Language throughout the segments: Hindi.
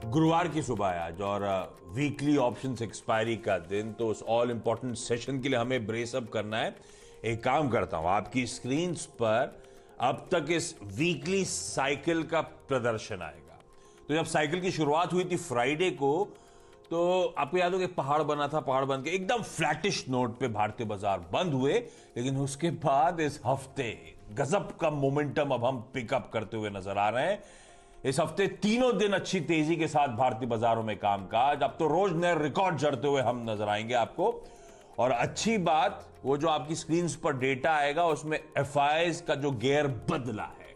गुरुवार की सुबह है आज और वीकली ऑप्शंस एक्सपायरी का दिन, तो उस ऑल इंपॉर्टेंट सेशन के लिए हमें ब्रेसअप करना है। एक काम करता हूं, आपकी स्क्रीन्स पर अब तक इस वीकली साइकिल का प्रदर्शन आएगा। तो जब साइकिल की शुरुआत हुई थी फ्राइडे को, तो आपको याद हो कि पहाड़ बना था, पहाड़ बन के एकदम फ्लैटिश नोट पे भारतीय बाजार बंद हुए। लेकिन उसके बाद इस हफ्ते गजब का मोमेंटम अब हम पिकअप करते हुए नजर आ रहे हैं। इस हफ्ते तीनों दिन अच्छी तेजी के साथ भारतीय बाजारों में कामकाज, अब तो रोज नए रिकॉर्ड जड़ते हुए हम नजर आएंगे आपको। और अच्छी बात, वो जो आपकी स्क्रीन पर डेटा आएगा उसमें एफआईआईज का जो गियर बदला है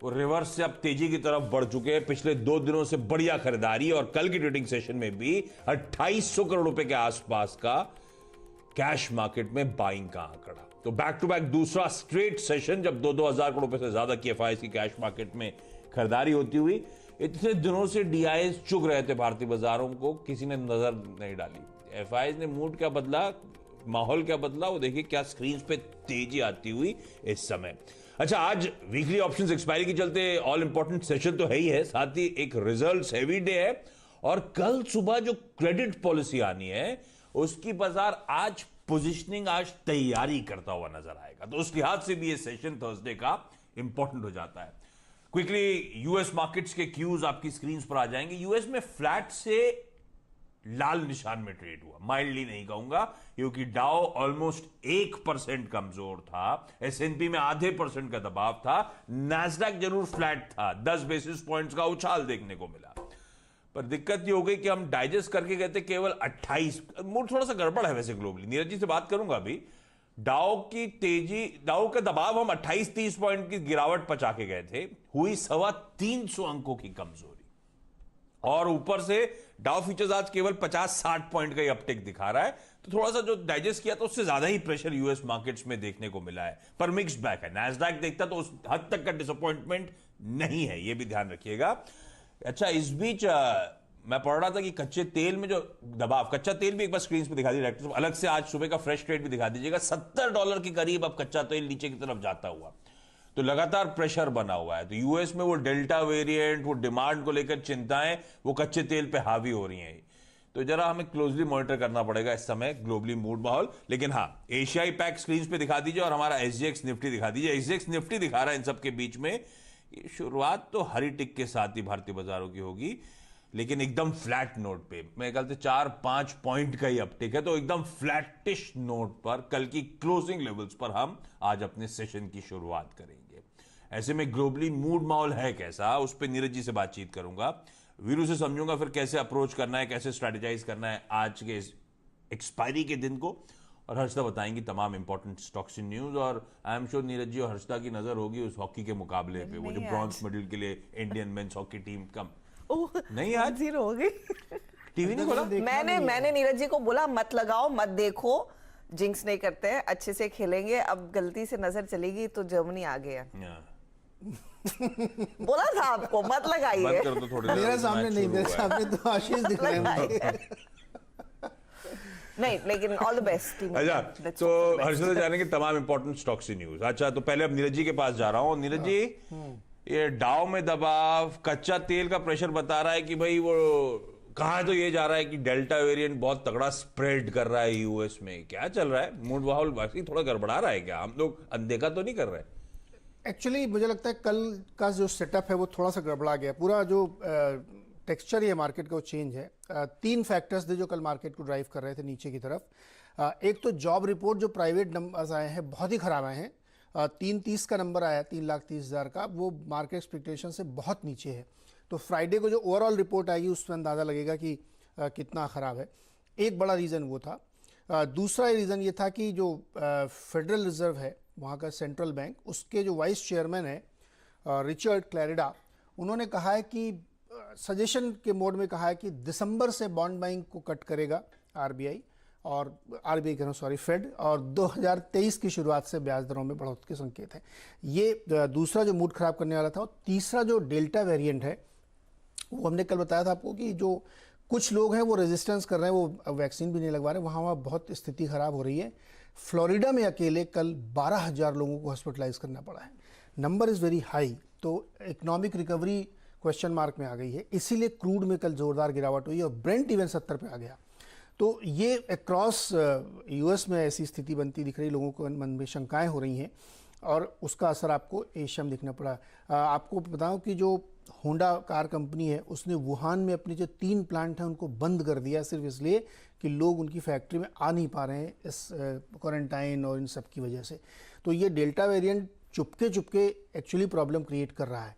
वो रिवर्स से अब तेजी की तरफ बढ़ चुके हैं। पिछले 2 दिनों से बढ़िया खरीदारी और कल की ट्रेडिंग सेशन में भी 2800 करोड़ रुपए के आसपास का कैश मार्केट में बाइंग का आंकड़ा। तो बैक टू बैक दूसरा स्ट्रेट सेशन जब 2-2 हजार करोड़ रुपए से ज्यादा की एफआईआईज की कैश मार्केट में खरीदारी होती हुई। इतने दिनों से डीआईएस चुग रहे थे भारतीय बाजारों को, किसी ने नजर नहीं डाली। एफआईआईज ने मूड क्या बदला, माहौल क्या बदला, वो देखिए क्या स्क्रीन पे तेजी आती हुई इस समय। अच्छा, आज वीकली ऑप्शंस एक्सपायरी के चलते ऑल इंपॉर्टेंट सेशन तो है ही है, साथ ही एक रिजल्ट्स हेवी डे है और कल सुबह जो क्रेडिट पॉलिसी आनी है उसकी बाजार आज पोजिशनिंग, आज तैयारी करता हुआ नजर आएगा। तो उस लिहाज से भी ये सेशन थर्सडे का इंपॉर्टेंट हो जाता है। क्विकली यूएस मार्केट्स के क्यूज आपकी स्क्रीन पर आ जाएंगे। यूएस में फ्लैट से लाल निशान में ट्रेड हुआ, माइल्डली नहीं कहूंगा, क्योंकि डाउ ऑलमोस्ट 1% कमजोर था, एसएनपी में आधे % का दबाव था, नैस्डैक जरूर फ्लैट था, 10 बेसिस पॉइंट्स का उछाल देखने को मिला। पर दिक्कत ये हो गई कि हम डाइजेस्ट करके गए थे केवल 28। मूड थोड़ा सा गड़बड़ है वैसे ग्लोबली, नीरज जी से बात करूंगा अभी। डाउ की तेजी, डाउ का दबाव हम 28-30 पॉइंट की गिरावट पचा के गए थे, हुई 325 अंकों की कमजोरी। और ऊपर से डाउ फ्यूचर्स आज केवल 50-60 पॉइंट का ही अपटेक दिखा रहा है। तो थोड़ा सा जो डाइजेस्ट किया तो उससे ज्यादा ही प्रेशर यूएस मार्केट्स में देखने को मिला है, पर मिक्स्ड बैक है। नैस्डैक देखता तो उस हद तक का डिसअपॉइंटमेंट नहीं है, यह भी ध्यान रखिएगा। अच्छा, इस बीच मैं पढ़ रहा था कि कच्चे तेल में जो दबाव, कच्चा तेल भी एक बार स्क्रीन पे दिखा दीजिए डायरेक्टर, अलग से आज सुबह का फ्रेश ट्रेड भी दिखा दीजिएगा। $70 के करीब अब कच्चा तेल नीचे की तरफ जाता हुआ, तो लगातार प्रेशर बना हुआ है। तो यूएस में वो डेल्टा वेरिएंट, वो डिमांड को लेकर चिंताएं, वो कच्चे तेल पे हावी हो रही हैं। तो जरा हमें क्लोजली मॉनिटर करना पड़ेगा इस समय ग्लोबली मूड माहौल। लेकिन हाँ, एशियाई पैक स्क्रीन पे दिखा दीजिए और हमारा एसजीएक्स निफ्टी दिखा दीजिए। एसजीएक्स निफ्टी दिखा रहा है इन सब के बीच में शुरुआत तो हरी टिक के साथ ही भारतीय बाजारों की होगी, लेकिन एकदम फ्लैट नोट पे, मेरे ख्याल से 4-5 पॉइंट का ही अपटिक है। तो एकदम फ्लैटिश नोट पर कल की क्लोजिंग लेवल्स पर हम आज अपने सेशन की शुरुआत करेंगे। ऐसे में ग्लोबली मूड माहौल है कैसा, उस पर नीरज जी से बातचीत करूंगा, वीरू से समझूंगा फिर कैसे अप्रोच करना है, कैसे स्ट्रेटेजाइज करना है आज के एक्सपायरी के दिन को। और हर्षदा बताएंगी तमाम इंपॉर्टेंट स्टॉक्स इन न्यूज। और I am sure Neeraj ji और हर्षदा की नजर होगी उस हॉकी के मुकाबले पे, वो जो ब्रॉन्ज मेडल के लिए इंडियन मेंस हॉकी टीम कम नहीं, आज 0 हो गई। टीवी नहीं खोला। मैंने नीरज जी को बोला मत लगाओ, मत देखो, जिंक्स नहीं करते हैं, अच्छे से खेलेंगे। अब गलती से नजर चलेगी तो जर्मनी आ गया। बोला था आपको मत लगाइए। बंद कर दो थोड़ी देर, मेरे सामने नहीं, मेरे सामने तो आशीष दिख रहे हैं। नहीं, लेकिन ऑल द बेस्ट टीम। अच्छा, तो हर्षद जानेंगे तमाम इंपॉर्टेंट स्टॉक्स इन न्यूज। अच्छा, तो पहले अब नीरज जी के पास जा रहा हूं। नीरज जी, ये डाउ में दबाव, कच्चा तेल का प्रेशर बता रहा है कि भाई वो कहा तो ये जा रहा है कि डेल्टा वेरिएंट बहुत तगड़ा स्प्रेड कर रहा है यूएस में। क्या चल रहा है, मूड माहौल वाकई थोड़ा गड़बड़ा रहा है क्या? हम लोग अनदेखा तो नहीं कर रहे? एक्चुअली मुझे लगता है कल का जो सेटअप है वो थोड़ा सा गड़बड़ा गया। पूरा जो टेक्सचर ये मार्केट का वो चेंज है। 3 फैक्टर्स थे जो कल मार्केट को ड्राइव कर रहे थे नीचे की तरफ। एक तो जॉब रिपोर्ट, जो प्राइवेट नंबर्स आए हैं बहुत ही खराब आए हैं। 330 का नंबर आया, 3,30,000 का, वो मार्केट एक्सपेक्टेशन से बहुत नीचे है। तो फ्राइडे को जो ओवरऑल रिपोर्ट आएगी उसमें अंदाज़ा लगेगा कि कितना ख़राब है। एक बड़ा रीज़न वो था। दूसरा रीज़न ये था कि जो फेडरल रिजर्व है वहाँ का सेंट्रल बैंक, उसके जो वाइस चेयरमैन है रिचर्ड क्लैरिडा, उन्होंने कहा है कि सजेशन के मोड में कहा है कि दिसंबर से बॉन्ड बाइंग को कट करेगा आरबीआई, और आरबीआई कह रहा हूँ सॉरी, फेड, और 2023 की शुरुआत से ब्याज दरों में बढ़ोतरी के संकेत है। ये दूसरा जो मूड खराब करने वाला था। और तीसरा जो डेल्टा वेरिएंट है, वो हमने कल बताया था आपको कि जो कुछ लोग हैं वो रेजिस्टेंस कर रहे हैं, वो वैक्सीन भी नहीं लगवा रहे, वहाँ बहुत स्थिति खराब हो रही है। फ्लोरिडा में अकेले कल 12,000 लोगों को हॉस्पिटलाइज करना पड़ा है। Number is very high. तो इकोनॉमिक रिकवरी क्वेश्चन मार्क में आ गई है, इसीलिए क्रूड में कल जोरदार गिरावट हुई और ब्रेंट इवन 70 पे आ गया। तो ये अक्रॉस यूएस में ऐसी स्थिति बनती दिख रही, लोगों को मन में शंकाएं हो रही हैं और उसका असर आपको एशिया में दिखना पड़ा। आपको बताऊं कि जो होंडा कार कंपनी है उसने वुहान में अपने जो 3 प्लांट हैं उनको बंद कर दिया, सिर्फ इसलिए कि लोग उनकी फैक्ट्री में आ नहीं पा रहे हैं इस क्वारंटाइन और इन सब की वजह से। तो ये delta variant Chupke Chupke actually problem create कर रहा है।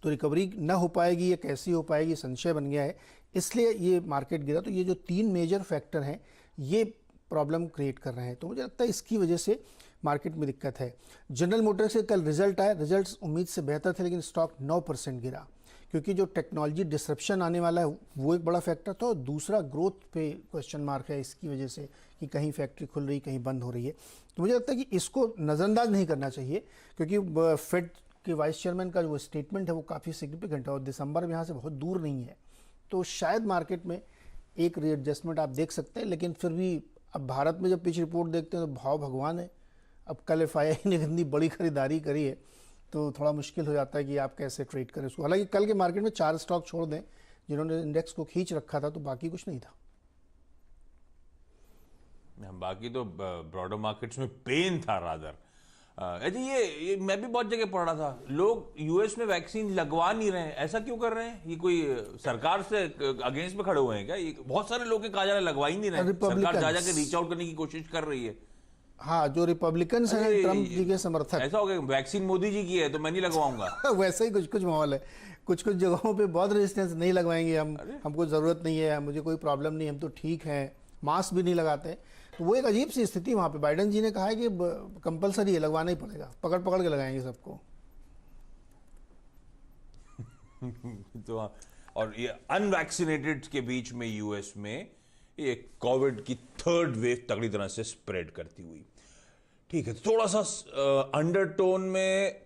तो रिकवरी न हो पाएगी, ये कैसी हो पाएगी, संशय बन गया है, इसलिए ये मार्केट गिरा। तो ये जो 3 मेजर फैक्टर हैं ये प्रॉब्लम क्रिएट कर रहे हैं। तो मुझे लगता है इसकी वजह से मार्केट में दिक्कत है। जनरल मोटर्स के कल रिजल्ट आए, रिजल्ट्स उम्मीद से बेहतर थे, लेकिन स्टॉक 9% गिरा, क्योंकि जो टेक्नोलॉजी डिसरप्शन आने वाला है वो एक बड़ा फैक्टर था और दूसरा ग्रोथ पे क्वेश्चन मार्क है इसकी वजह से कि कहीं फैक्ट्री खुल रही, कहीं बंद हो रही है। तो मुझे लगता है कि इसको नज़रअंदाज नहीं करना चाहिए, क्योंकि फेड के वाइस चेयरमैन का जो स्टेटमेंट है वो काफ़ी सिग्निफिकेंट है और दिसंबर में यहाँ से बहुत दूर नहीं है। तो शायद मार्केट में एक रीएडजस्टमेंट आप देख सकते हैं, लेकिन फिर भी अब भारत में जब पिच रिपोर्ट देखते हैं तो भाव भगवान है। अब कल FII ने इतनी बड़ी खरीदारी करी है तो थोड़ा मुश्किल हो जाता है कि आप कैसे ट्रेड करें उसको। हालांकि कल के मार्केट में 4 स्टॉक छोड़ दें जिन्होंने इंडेक्स को खींच रखा था, तो बाकी कुछ नहीं था। बाकी तो ब्रॉडर मार्केट्स में पेन था रादर। अच्छा, ये मैं भी बहुत जगह पढ़ रहा था, लोग यूएस में वैक्सीन लगवा नहीं रहे हैं। ऐसा क्यों कर रहे हैं? ये कोई सरकार से अगेंस्ट में खड़े हुए हैं क्या? ये बहुत सारे लोग के कहा जा रहा है लगवा ही नहीं रहे, सरकार जा जाके रीच आउट करने की कोशिश कर रही है। हाँ, जो रिपब्लिकन्स हैं ट्रम्प जी के समर्थक, ऐसा हो गया वैक्सीन मोदी जी की है तो मैं नहीं लगवाऊंगा। वैसे ही कुछ कुछ माहौल है। कुछ कुछ जगहों पे बहुत रेजिस्टेंस, नहीं लगवाएंगे हम, हमको ज़रूरत नहीं है, मुझे कोई प्रॉब्लम नहीं, हम तो ठीक हैं, मास्क भी नहीं लगाते। तो वो एक अजीब सी स्थिति वहाँ पे। बाइडेन जी ने कहा है कि कंपलसरी है, लगवाना ही पड़ेगा, पकड़ पकड़ के लगाएंगे सबको। तो और ये अनवैक्सीनेटेड के बीच में यूएस में ये कोविड की 3rd वेव तगड़ी तरह से स्प्रेड करती हुई, ठीक है, तो थोड़ा सा अंडरटोन में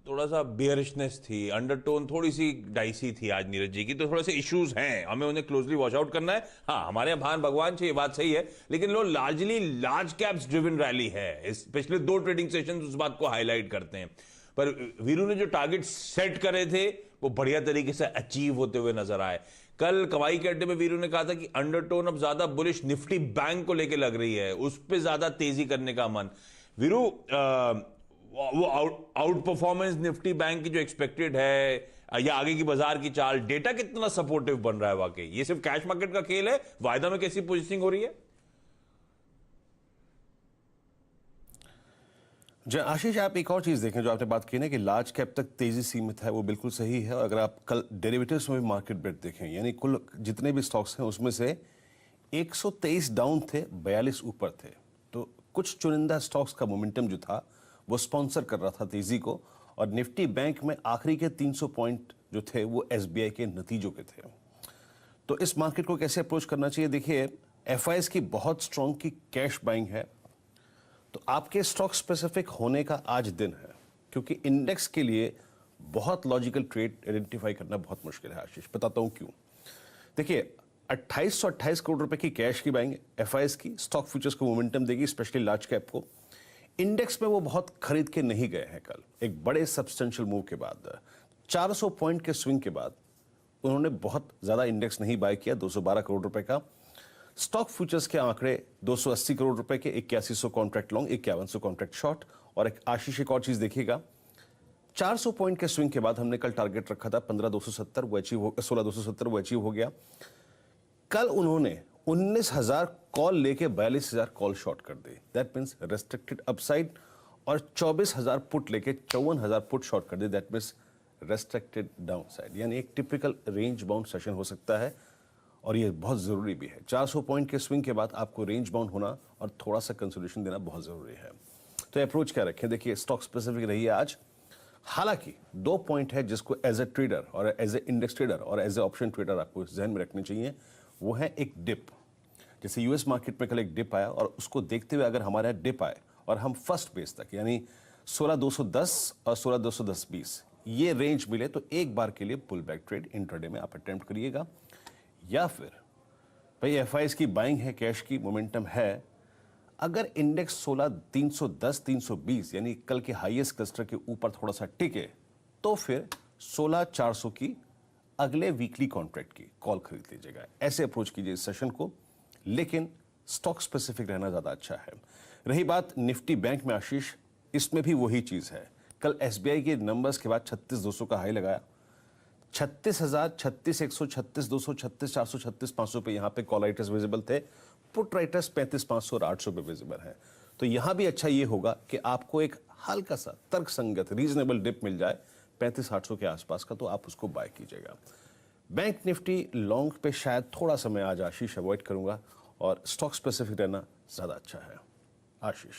थोड़ा सा बेयरिशनेस थी, अंडरटोन थोड़ी सी डाइसी थी आज नीरज जी की। तो थोड़े से इश्यूज हैं, हमें उन्हें क्लोजली वॉच आउट करना है। हाँ, हमारे यहाँ भान भगवान चाहिए, बात सही है, लेकिन लो largely large caps driven rally है। इस पिछले 2 ट्रेडिंग सेशन उस बात को हाईलाइट करते हैं। पर वीरू ने जो टारगेट सेट करे थे वो बढ़िया तरीके से अचीव होते हुए नजर आए। कल कमाई के अड्डे में वीरू ने कहा था कि अंडरटोन अब ज्यादा बुलिश निफ्टी बैंक को लेके लग रही है, उस पर ज्यादा तेजी करने का मन। वीरू, वो आउट परफॉर्मेंस निफ्टी बैंक की जो एक्सपेक्टेड है या आगे की बाजार की चाल, डेटा कितना सपोर्टिव बन रहा है वाकई? ये सिर्फ कैश मार्केट का खेल है, वायदा में कैसी पोजीशनिंग हो रही है? आशीष, आप एक और चीज देखें, जो आपने बात की ना कि लार्ज कैप तक तेजी सीमित है, वो बिल्कुल सही है। और अगर आप कल डेरिवेटिव्स में भी मार्केट ब्रेड देखें, यानी कुल जितने भी स्टॉक्स हैं उसमें से 123 डाउन थे, 42 ऊपर थे। तो कुछ चुनिंदा स्टॉक्स का मोमेंटम जो था वो स्पॉन्सर कर रहा था तेजी को। और निफ्टी बैंक में आखिरी के 300 पॉइंट जो थे वो SBI के नतीजों के थे। तो इस मार्केट को कैसे अप्रोच करना चाहिए? देखिए, FIs की बहुत स्ट्रॉन्ग की कैश बाइंग है, तो आपके स्टॉक स्पेसिफिक होने का आज दिन है, क्योंकि इंडेक्स के लिए बहुत लॉजिकल ट्रेड आइडेंटिफाई करना बहुत मुश्किल है। आशीष, बताता हूं क्यों। देखिए, 2828 करोड़ रुपए की कैश की बाइंग FIs की स्टॉक फ्यूचर्स को मोमेंटम देगी, स्पेशली लार्ज कैप को। इंडेक्स में वो बहुत खरीद के नहीं गए हैं। कल एक बड़े सब्सटेंशियल मूव के बाद, 400 पॉइंट के स्विंग के बाद उन्होंने बहुत ज्यादा इंडेक्स नहीं बाय किया। 212 करोड़ रुपए का स्टॉक फ्यूचर्स के आंकड़े, 280 करोड़ रुपए के 8100 कॉन्ट्रैक्ट लॉन्ग, 5100 कॉन्ट्रैक्ट शॉर्ट। और एक आशीष, एक और चीज देखिएगा, 400 पॉइंट के स्विंग के बाद हमने कल टारगेट रखा था 15270, वो अचीव हो, 16270 वो अचीव हो गया। कल उन्होंने 19000 कॉल लेके 42000 कॉल शॉर्ट कर दी, दैट मीन्स रेस्ट्रिक्टेड अपसाइड। और 24000 पुट लेके 54000 पुट शॉर्ट कर दी, दैट मीन्स रेस्ट्रिक्टेड डाउनसाइड। यानी एक टिपिकल रेंज बाउंड सेशन हो सकता है और ये बहुत जरूरी भी है। 400 पॉइंट के स्विंग के बाद आपको रेंज बाउंड होना और थोड़ा सा कंसोलिडेशन देना बहुत जरूरी है। तो अप्रोच क्या रखें? देखिए, स्टॉक स्पेसिफिक रही है आज। हालांकि 2 पॉइंट है जिसको एज ए ट्रेडर और एज ए इंडेक्स ट्रेडर और एज ए ऑप्शन ट्रेडर आपको ध्यान में रखने चाहिए। वो है एक डिप, जैसे यूएस मार्केट में कल एक डिप आया और उसको देखते हुए अगर हमारे यहाँ डिप आए और हम फर्स्ट बेस तक यानी 16210 और 16210-20 ये रेंज मिले तो एक बार के लिए पुल बैक ट्रेड इंट्राडे में आप अटेम्प्ट करिएगा। या फिर भाई FIs की बाइंग है, कैश की मोमेंटम है, अगर इंडेक्स 16310 320 यानी कल के हाईएस्ट क्लस्टर के ऊपर थोड़ा सा टिके तो फिर 16,400 की अगले वीकली कॉन्ट्रैक्ट की कॉल खरीद लीजिएगा। ऐसे अप्रोच कीजिए इस सेशन को, लेकिन स्टॉक स्पेसिफिक रहना ज्यादा अच्छा है। रही बात निफ्टी बैंक में आशीष, इसमें भी वही चीज है। कल एसबीआई के नंबर्स के बाद 36,200 का हाई लगाया, 36,000, 36,100, 36,200, 36,400, 36,500 पे यहां पे कॉल राइटर्स विजिबल थे, पुट राइटर्स 35,500 और 800 पे विजिबल है। तो यहां भी अच्छा ये होगा कि आपको एक हल्का सा तर्कसंगत रीजनेबल डिप मिल जाए 35,800 के आसपास का, तो आप उसको बाय कीजिएगा। बैंक निफ्टी लॉन्ग पे शायद थोड़ा सा मैं आज आशीष अवॉइड करूंगा और स्टॉक स्पेसिफिक रहना ज्यादा अच्छा है। आशीष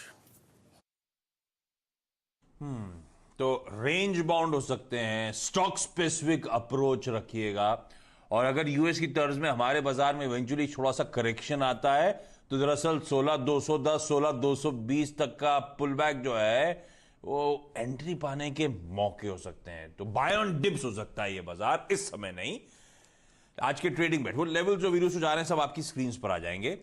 तो रेंज बाउंड हो सकते हैं, स्टॉक स्पेसिफिक अप्रोच रखिएगा। और अगर यूएस की तर्ज में हमारे बाजार में इवेंचुअली थोड़ा सा करेक्शन आता है तो दरअसल 16,210, 16,220 तक का पुल बैक जो है वो एंट्री पाने के मौके हो सकते हैं। तो बाय ऑन डिप्स हो सकता है ये बाजार, इस समय नहीं। आज के ट्रेडिंग बेट वो लेवल जो वीडियो जा रहे हैं सब आपकी स्क्रीन पर आ जाएंगे।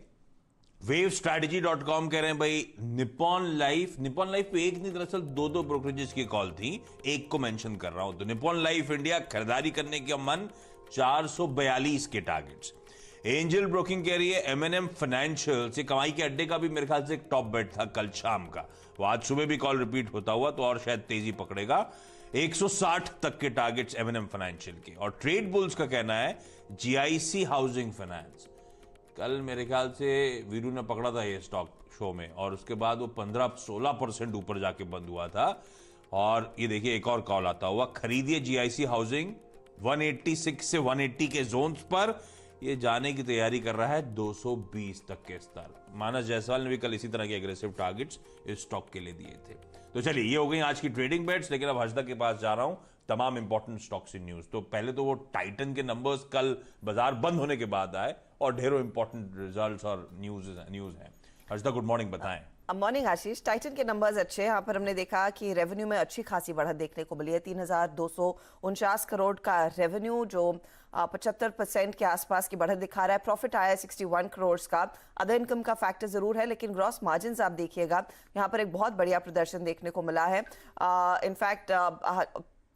wavestrategy.com कह रहे हैं भाई निप्पॉन लाइफ पे एक नहीं दरअसल दो ब्रोकरेजेस की कॉल थी, एक को मेंशन कर रहा हूं। तो निप्पॉन लाइफ इंडिया खरीदारी करने का मन, 442 के टारगेट्स। एंजल ब्रोकिंग कह रही है एमएनएम फाइनेंशियल से कमाई के अड्डे का भी मेरे ख्याल से एक टॉप बेट था कल शाम का, वो आज सुबह भी कॉल रिपीट होता हुआ तो और शायद तेजी पकड़ेगा। 160 तक के टारगेट्स एमएनएम फाइनेंशियल के। और ट्रेड बुल्स का कहना है जीआईसी हाउसिंग फाइनेंस, कल मेरे ख्याल से वीरू ने पकड़ा था ये स्टॉक शो में और उसके बाद वो 15-16% ऊपर जाके बंद हुआ था। और ये देखिए एक और कॉल आता हुआ, खरीदिए जीआईसी हाउसिंग 186 से 180 के जोन्स पर, ये जाने की तैयारी कर रहा है 220 तक के स्तर। मानस जायसवाल ने भी कल इसी तरह के एग्रेसिव टारगेट्स इस स्टॉक के लिए दिए थे। तो चलिए ये हो गई आज की ट्रेडिंग बेट्स, लेकिन अब हर्षदा के पास जा रहा हूं तमाम इंपॉर्टेंट स्टॉक्स इन न्यूज। तो पहले तो वो टाइटन के नंबर्स कल बाजार बंद होने के बाद आए और ढेरों इंपॉर्टेंट रिजल्ट्स और न्यूज हैं। हर्षदा गुड मॉर्निंग, बताएं। मॉर्निंग आशीष। टाइटन के नंबर्स अच्छे हैं। यहाँ पर हमने देखा कि रेवेन्यू में अच्छी खासी बढ़त देखने को मिली है। 3,249 करोड़ का रेवेन्यू जो 75% के आसपास की बढ़त दिखा रहा है। प्रॉफिट आया 61 करोड़ का। अदर इनकम का फैक्टर जरूर है, लेकिन ग्रॉस मार्जिन आप देखिएगा यहाँ पर एक बहुत बढ़िया प्रदर्शन देखने को मिला है। इनफैक्ट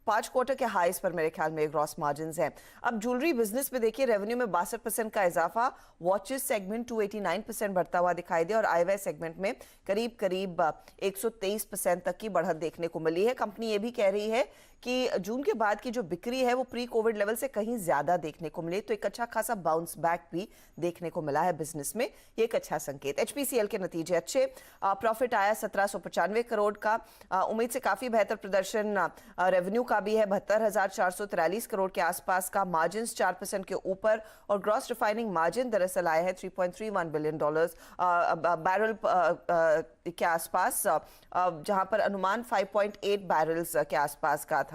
5 क्वार्टर के हाईस पर मेरे ख्याल में ग्रॉस मार्जिन हैं। अब ज्वेलरी बिजनेस में देखिए रेवेन्यू में 62% का इजाफा, वॉचेस सेगमेंट 289% बढ़ता हुआ दिखाई दिया और आईवेयर सेगमेंट में करीब 123% तक की बढ़त देखने को मिली है। कंपनी ये भी कह रही है कि जून के बाद की जो बिक्री है वो प्री कोविड लेवल से कहीं ज्यादा देखने को मिले, तो एक अच्छा खासा बाउंस बैक भी देखने को मिला है बिजनेस में, ये एक अच्छा संकेत। एचपीसीएल के नतीजे अच्छे, प्रॉफिट आया 1795 करोड़ का, उम्मीद से काफी बेहतर प्रदर्शन रेवेन्यू का भी है, 72,443 करोड़ के आसपास का, मार्जिन 4% के ऊपर और ग्रॉस रिफाइनिंग मार्जिन दरअसल आया है $3.31 बिलियन बैरल के आसपास, जहां पर अनुमान 5.8 बैरल्स के आसपास का था।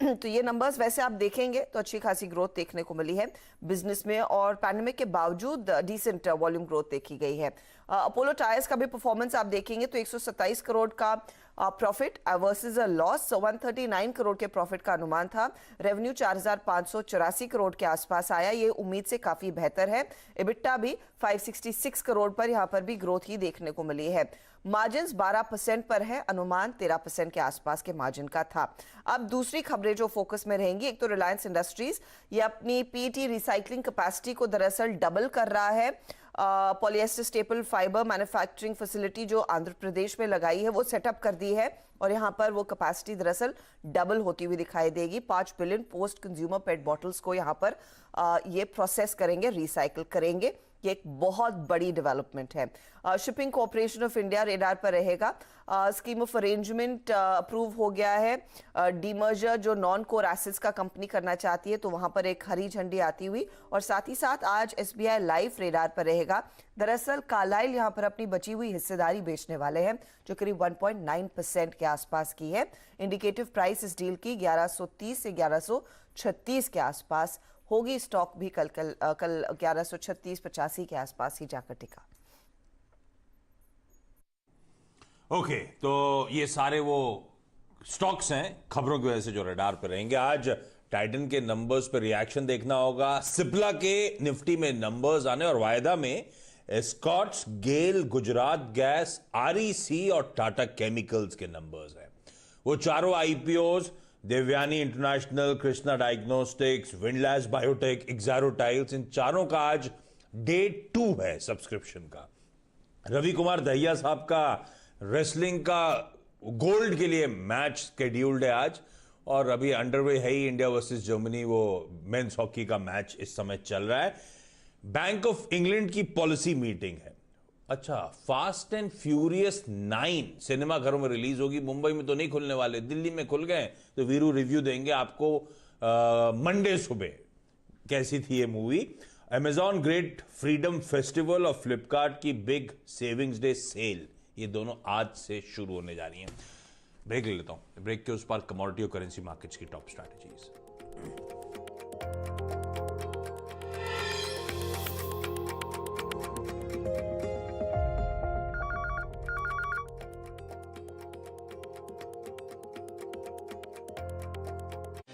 तो ये नंबर्स वैसे आप देखेंगे तो अच्छी खासी ग्रोथ देखने को मिली है बिजनेस में और पैंडेमिक के बावजूद डिसेंट वॉल्यूम ग्रोथ देखी गई है। अपोलो टायर्स का भी परफॉर्मेंस आप देखेंगे तो 127 करोड़ का profit versus a loss, 139 crore के प्रॉफिट का अनुमान था। रेवेन्यू 4,584 करोड़ के आसपास आया, ये उम्मीद से काफी बेहतर है। इबिट्टा भी 566 करोड़ पर, यहां पर भी ग्रोथ ही देखने को मिली है। मार्जिन्स 12% पर है, अनुमान 13% के आसपास के मार्जिन का था। अब दूसरी खबरें जो फोकस में रहेंगी, एक तो रिलायंस इंडस्ट्रीज, ये अपनी पीईटी रिसाइकलिंग कैपेसिटी को दरअसल डबल कर रहा है। Polyester staple fibre manufacturing facility जो आंध्र प्रदेश में लगाई है वो सेटअप कर दी है और यहाँ पर वो कैपेसिटी दरअसल डबल होती हुई दिखाई देगी। 5 बिलियन पोस्ट कंज्यूमर पेट बॉटल्स को यहाँ पर ये प्रोसेस करेंगे, रिसाइकल करेंगे। ये एक बहुत बड़ी डेवलपमेंट है। Shipping corporation of India radar पर रहेगा। स्कीम ऑफ अरेंजमेंट अप्रूव हो गया है। डीमर्जर जो नॉन कोर एसेट्स का कंपनी करना चाहती है तो वहां पर एक हरी झंडी आती हुई और साथ ही साथ आज एसबीआई लाइफ रेडार पर रहेगा। दरअसल कार्लाइल यहां पर अपनी बची हुई हिस्सेदारी बेचने वाले हैं जो करीब 1.9% के आसपास की है। इंडिकेटिव प्राइस इस डील की 1130 से 1136 के आसपास होगी। स्टॉक भी कल 1136-85 के आसपास ही जाकर टिका। ओके, तो ये सारे वो स्टॉक्स हैं खबरों की वजह से जो रडार पर रहेंगे। आज टाइटन के नंबर्स पर रिएक्शन देखना होगा। सिप्ला के निफ्टी में नंबर्स आने और वायदा में स्कॉट्स, गेल, गुजरात गैस, आरईसी और टाटा केमिकल्स के नंबर्स हैं। वो चारों IPOs Devyani international, Krishna diagnostics, Windlas biotech, Exxaro tiles, इन चारों का आज डे 2 है सब्सक्रिप्शन का। रवि कुमार दहिया साहब का रेसलिंग का गोल्ड के लिए मैच शेड्यूल्ड है आज, और अभी अंडरवे है ही इंडिया वर्सेस जर्मनी, वो मेंस हॉकी का मैच इस समय चल रहा है। बैंक ऑफ इंग्लैंड की पॉलिसी मीटिंग है। अच्छा, फास्ट एंड फ्यूरियस 9 सिनेमा घरों में रिलीज होगी। मुंबई में तो नहीं खुलने वाले, दिल्ली में खुल गए, तो वीरू रिव्यू देंगे आपको मंडे सुबह कैसी थी ये movie. Amazon great freedom festival और फ्लिपकार्ट की बिग सेविंग्स डे सेल, ये दोनों आज से शुरू होने जा रही हैं। ब्रेक ले लेता हूं, ब्रेक के उस पार कमोडिटी और करेंसी मार्केट्स की top strategies.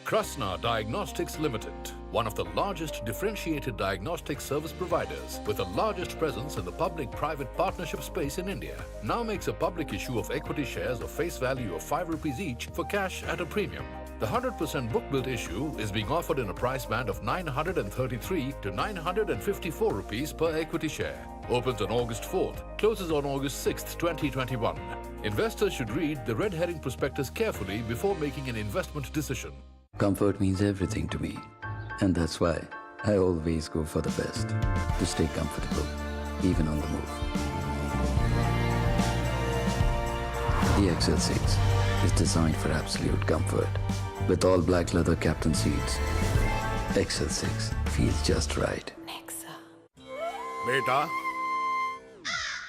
Krasna Diagnostics Limited, one of the largest differentiated diagnostic service providers with the largest presence in the public-private partnership space in India, now makes a public issue of equity shares of face value of 5 rupees each for cash at a premium. The 100% book-built issue is being offered in a price band of 933 to 954 rupees per equity share. Opens on August 4th, closes on August 6th, 2021. Investors should read the red herring prospectus carefully before making an investment decision. Comfort means everything to me, and that's why I always go for the best, to stay comfortable, even on the move. The XL6 is designed for absolute comfort, with all black leather captain seats. XL6 feels just right. बेटा,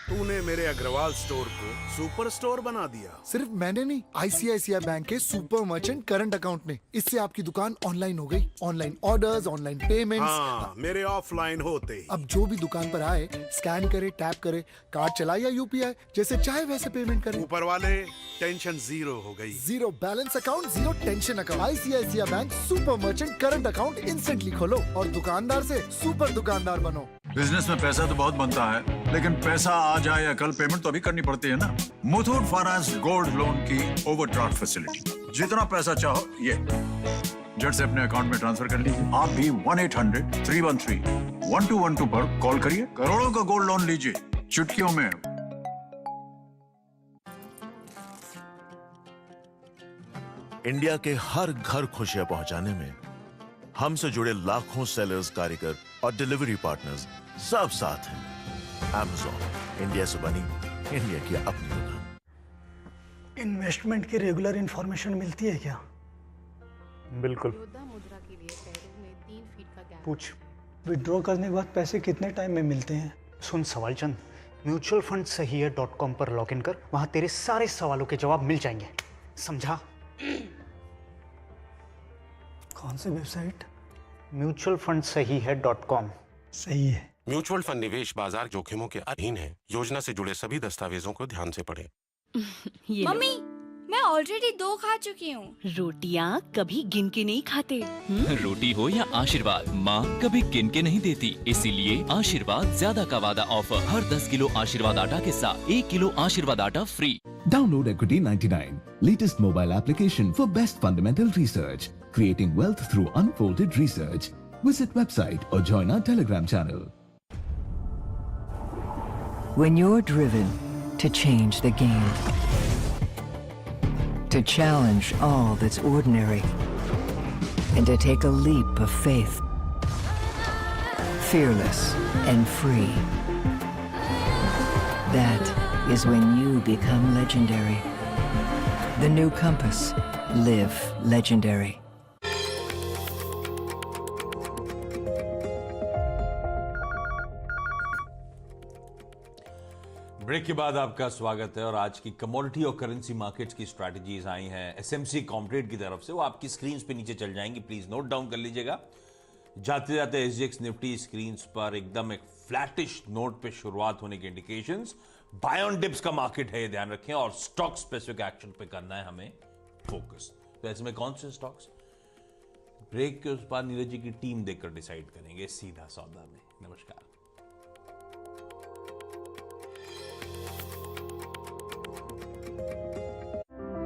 तूने मेरे अग्रवाल स्टोर को सुपर स्टोर बना दिया। सिर्फ मैंने नहीं, आईसीआईसीआई बैंक के सुपर मर्चेंट करंट अकाउंट ने। इससे आपकी दुकान ऑनलाइन हो गई, ऑनलाइन ऑर्डर्स, ऑनलाइन पेमेंट्स। हाँ, मेरे ऑफलाइन होते ही। अब जो भी दुकान पर आए, स्कैन करे, टैप करे, कार्ड चलाए या यूपीआई, जैसे चाहे वैसे पेमेंट करे। ऊपर वाले टेंशन जीरो हो गई। Zero balance account, zero tension account. ICICI bank super merchant current account instantly खोलो और दुकानदार से सुपर दुकानदार बनो। बिजनेस में पैसा तो बहुत बनता है, लेकिन पैसा आ जाए या कल पेमेंट तो अभी करनी पड़ती है ना। मुथूट फाइनेंस गोल्ड लोन की ओवरड्राफ्ट फैसिलिटी, जितना पैसा चाहो ये झट से अपने अकाउंट में ट्रांसफर कर लीजिए। आप भी 1-800-313-1212 पर कॉल करिए, करोड़ों का गोल्ड लोन लीजिए चुटकियों में। इंडिया के हर घर खुशियां पहुंचाने में हमसे जुड़े लाखों सेलर्स, कारीगर और डिलीवरी पार्टनर्स सब साथ हैं। Amazon, इंडिया से बनी इंडिया की अपनी दुकान। इन्वेस्टमेंट की रेगुलर इंफॉर्मेशन मिलती है क्या? बिल्कुल। पूछ, विड्रॉ करने के बाद पैसे कितने टाइम में मिलते हैं? सुन सवाल चंद, म्यूचुअल फंड सही है .com पर लॉग इन कर, वहां तेरे सारे सवालों के जवाब मिल जाएंगे, समझा? कौन सी वेबसाइट? म्यूचुअल फंड सही है .com। सही है। म्यूचुअल फंड निवेश बाजार जोखिमों के अधीन है। योजना से जुड़े सभी दस्तावेजों को ध्यान से पढ़ें। मम्मी, मैं ऑलरेडी 2 खा चुकी हूँ। रोटियाँ कभी गिन के नहीं खाते। रोटी हो या आशीर्वाद, माँ कभी गिन के नहीं देती। इसीलिए आशीर्वाद ज्यादा का वादा ऑफर, हर 10 किलो आशीर्वाद आटा के साथ 1 किलो आशीर्वाद आटा free. Download Equity 99, latest mobile application for best fundamental research, creating wealth through unfolded research. Visit website or join our Telegram channel. When you're driven to change the game, to challenge all that's ordinary, and to take a leap of faith, fearless and free, that is when you become legendary. The new Compass. Live legendary. Break के बाद आपका स्वागत है और आज की कमोडिटी और करेंसी मार्केट्स की स्ट्रैटेजीज आई हैं एसएमसी कॉम्प्लेट की तरफ से, वो आपकी स्क्रीन पे नीचे चल जाएंगी, प्लीज नोट डाउन कर लीजिएगा। जाते जाते एसजीएक्स निफ्टी स्क्रीन पर एकदम एक फ्लैटिश नोट पे शुरुआत होने की इंडिकेशंस। बाय ऑन डिप्स का मार्केट है, ये ध्यान रखें, और स्टॉक स्पेसिफिक एक्शन पे करना है हमें फोकस। तो ऐसे में कौन से स्टॉक्स ब्रेक के उस पार नीरज जी की टीम देखकर डिसाइड करेंगे सीधा सौदा में। नमस्कार।